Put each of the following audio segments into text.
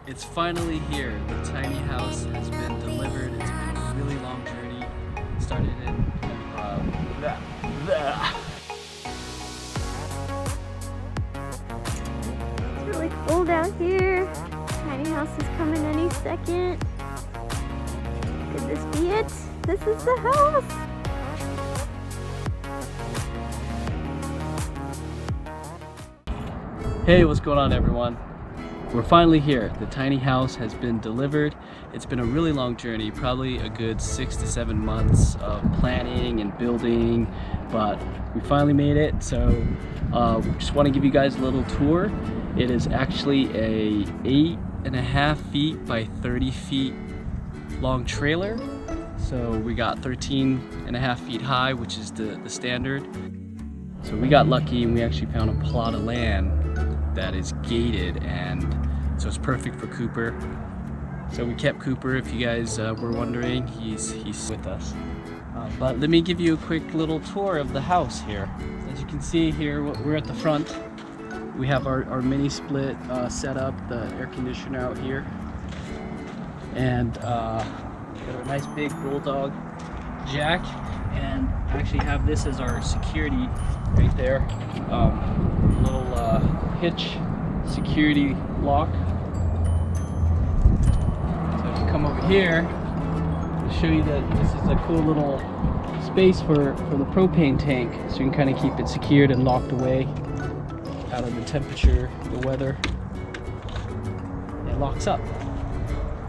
It's finally here. The tiny house has been delivered. It's been a really long journey. Started in It's really cold out here. Tiny house is coming any second. Could this be it? This is the house. Hey, what's going on, everyone? We're finally here. The tiny house has been delivered. It's been a really long journey, probably a good 6 to 7 months of planning and building, but we finally made it. So we just want to give you guys a little tour. It is actually a 8.5 feet by 30 feet long trailer. So we got 13.5 feet high, which is the standard. So we got lucky and we actually found a plot of land that is gated, and so it's perfect for Cooper. So we kept Cooper, if you guys were wondering. He's with us. But let me give you a quick little tour of the house here. As you can see here, we're at the front. We have our mini split set up, the air conditioner out here, and got a nice big bulldog jack, and actually have this as our security right there. Little hitch security lock. So if you come over here, I'll show you that this is a cool little space for the propane tank, so you can kind of keep it secured and locked away out of the temperature, the weather. It locks up.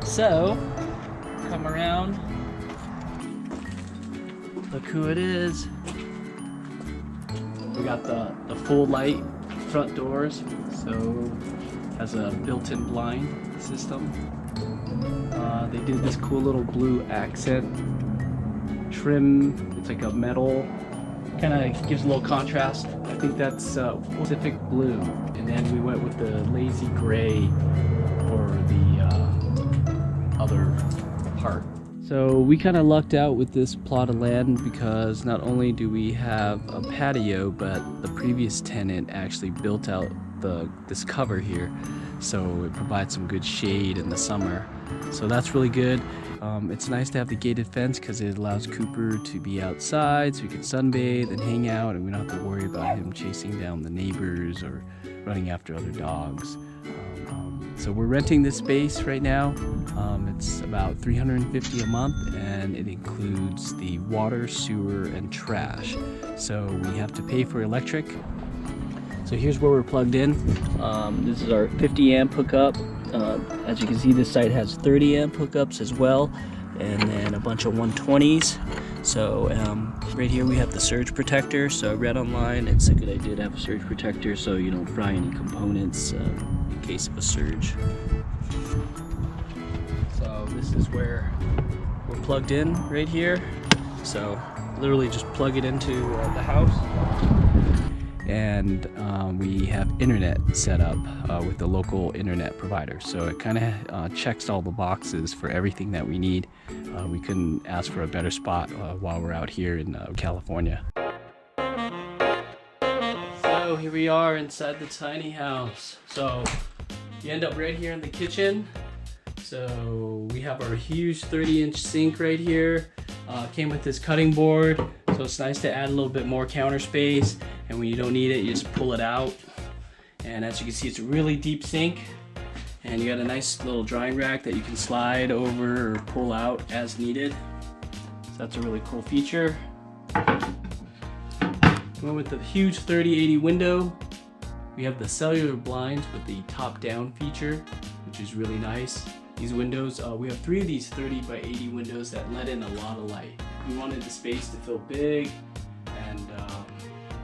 So come around, look who it is. We got the full light front doors, so has a built-in blind system. They did this cool little blue accent trim. It's like a metal, kind of gives a little contrast. I think that's Pacific blue, and then we went with the lazy gray for the other part. So we kind of lucked out with this plot of land because not only do we have a patio, but the previous tenant actually built out this cover here, so it provides some good shade in the summer. So that's really good. It's nice to have the gated fence because it allows Cooper to be outside so he can sunbathe and hang out, and we don't have to worry about him chasing down the neighbors or running after other dogs. So we're renting this space right now. It's about $350 a month, and it includes the water, sewer, and trash. So we have to pay for electric. So here's where we're plugged in. This is our 50 amp hookup. As you can see, this site has 30 amp hookups as well, and then a bunch of 120s. So right here we have the surge protector. So I read online, it's a good idea to have a surge protector so you don't fry any components in case of a surge. So this is where we're plugged in right here. So literally just plug it into the house. And we have internet set up with the local internet provider. So it kind of checks all the boxes for everything that we need. We couldn't ask for a better spot while we're out here in California. So here we are inside the tiny house. So you end up right here in the kitchen. So we have our huge 30-inch sink right here. Came with this cutting board, so it's nice to add a little bit more counter space, and when you don't need it, you just pull it out. And as you can see, it's a really deep sink, and you got a nice little drying rack that you can slide over or pull out as needed. So that's a really cool feature. Went with the huge 3080 window. We have the cellular blinds with the top-down feature, which is really nice. These windows, we have 3 of these 30 by 80 windows that let in a lot of light. We wanted the space to feel big, and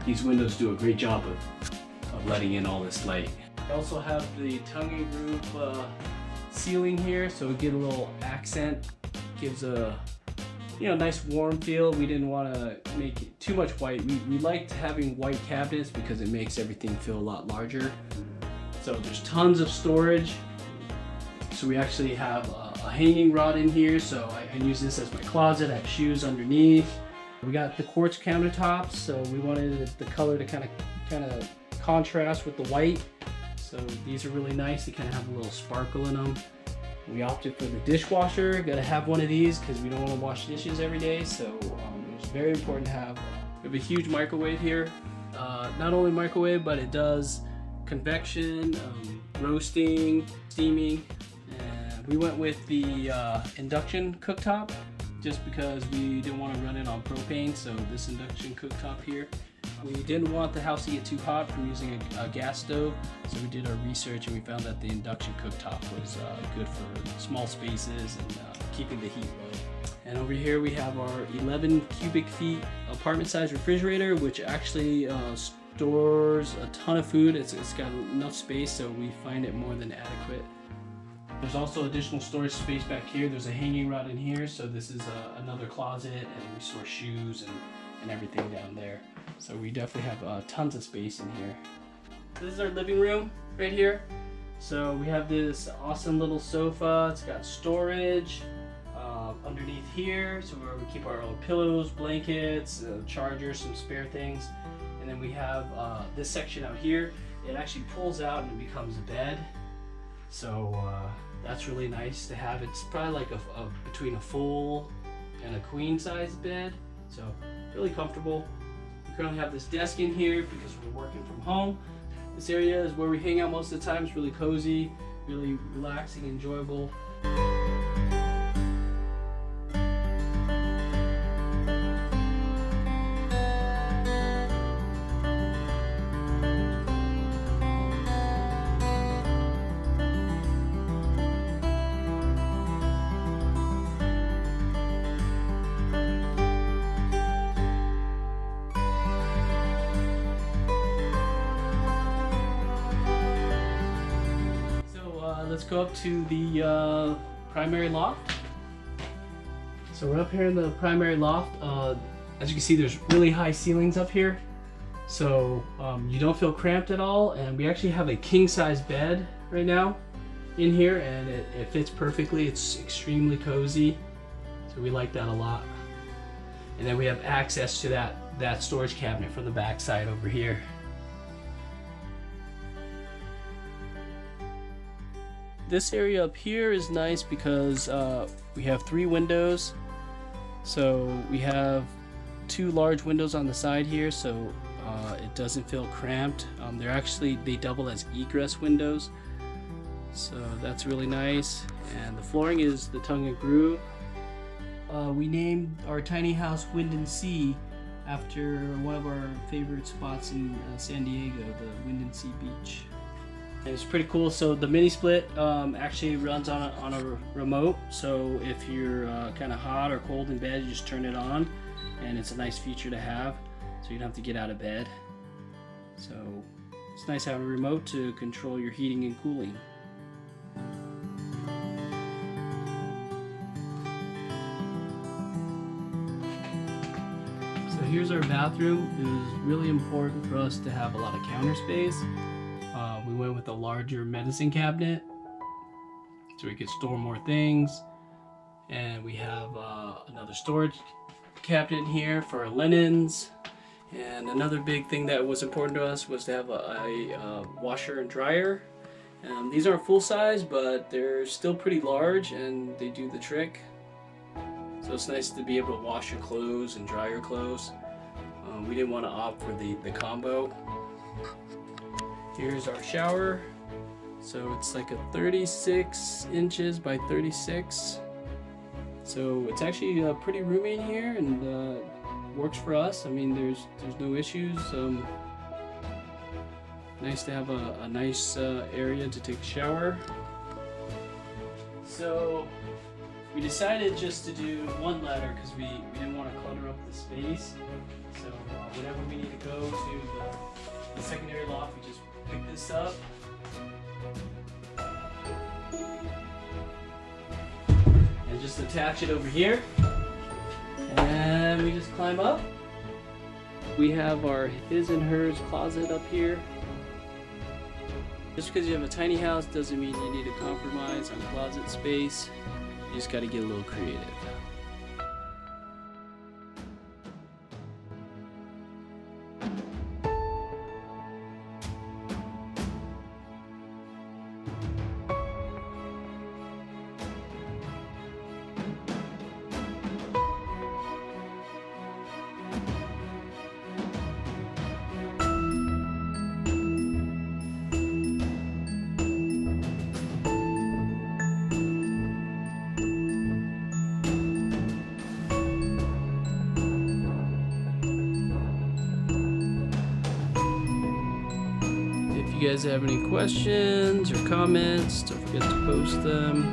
these windows do a great job of letting in all this light. We also have the tongue and groove ceiling here, so we get a little accent, gives a nice warm feel. We didn't want to make it too much white. We liked having white cabinets because it makes everything feel a lot larger. So there's tons of storage. So we actually have a hanging rod in here, so I can use this as my closet. I have shoes underneath. We got the quartz countertops, so we wanted the color to kind of contrast with the white. So these are really nice. They kind of have a little sparkle in them. We opted for the dishwasher. Got to have one of these because we don't want to wash dishes every day. So it's very important to have. We have a huge microwave here. Not only microwave, but it does convection, roasting, steaming. And we went with the induction cooktop just because we didn't want to run it on propane. So this induction cooktop here. We didn't want the house to get too hot from using a gas stove, so we did our research and we found that the induction cooktop was good for small spaces and keeping the heat low. And over here we have our 11 cubic feet apartment size refrigerator, which actually stores a ton of food. It's got enough space, so we find it more than adequate. There's also additional storage space back here. There's a hanging rod in here, so this is another closet, and we store shoes and everything down there. So we definitely have tons of space in here. This is our living room right here. So we have this awesome little sofa. It's got storage underneath here, so where we keep our old pillows, blankets, chargers, some spare things. And then we have this section out here. It actually pulls out and it becomes a bed. So that's really nice to have. It's probably like between a full and a queen size bed. So really comfortable. We currently have this desk in here because we're working from home. This area is where we hang out most of the time. It's really cozy, really relaxing, enjoyable. Let's go up to the primary loft. So we're up here in the primary loft. As you can see, there's really high ceilings up here. So you don't feel cramped at all. And we actually have a king size bed right now in here, and it fits perfectly. It's extremely cozy. So we like that a lot. And then we have access to that storage cabinet from the back side over here. This area up here is nice because we have 3 windows. So we have 2 large windows on the side here, so it doesn't feel cramped. They double as egress windows, so that's really nice. And the flooring is the tongue and groove. We named our tiny house Wind and Sea after one of our favorite spots in San Diego, the Wind and Sea Beach. It's pretty cool. So the mini split actually runs on a remote. So if you're kind of hot or cold in bed, you just turn it on, and it's a nice feature to have. So you don't have to get out of bed. So it's nice having a remote to control your heating and cooling. So here's our bathroom. It was really important for us to have a lot of counter space. We went with a larger medicine cabinet so we could store more things, and we have another storage cabinet here for our linens. And another big thing that was important to us was to have a washer and dryer. These aren't full size, but they're still pretty large and they do the trick. So it's nice to be able to wash your clothes and dry your clothes. We didn't want to opt for the combo. Here's our shower. So it's like a 36 inches by 36. So it's actually pretty roomy in here, and works for us. I mean, there's no issues. Nice to have a nice area to take a shower. So we decided just to do one ladder because we didn't want to clutter up the space. So whenever we need to go to the secondary loft, we just pick this up. And just attach it over here. And we just climb up. We have our his and hers closet up here. Just because you have a tiny house doesn't mean you need to compromise on closet space. You just got to get a little creative. you guys have any questions or comments, don't forget to post them.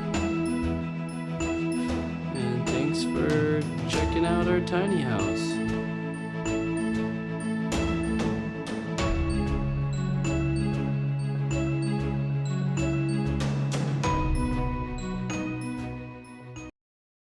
And thanks for checking out our tiny house.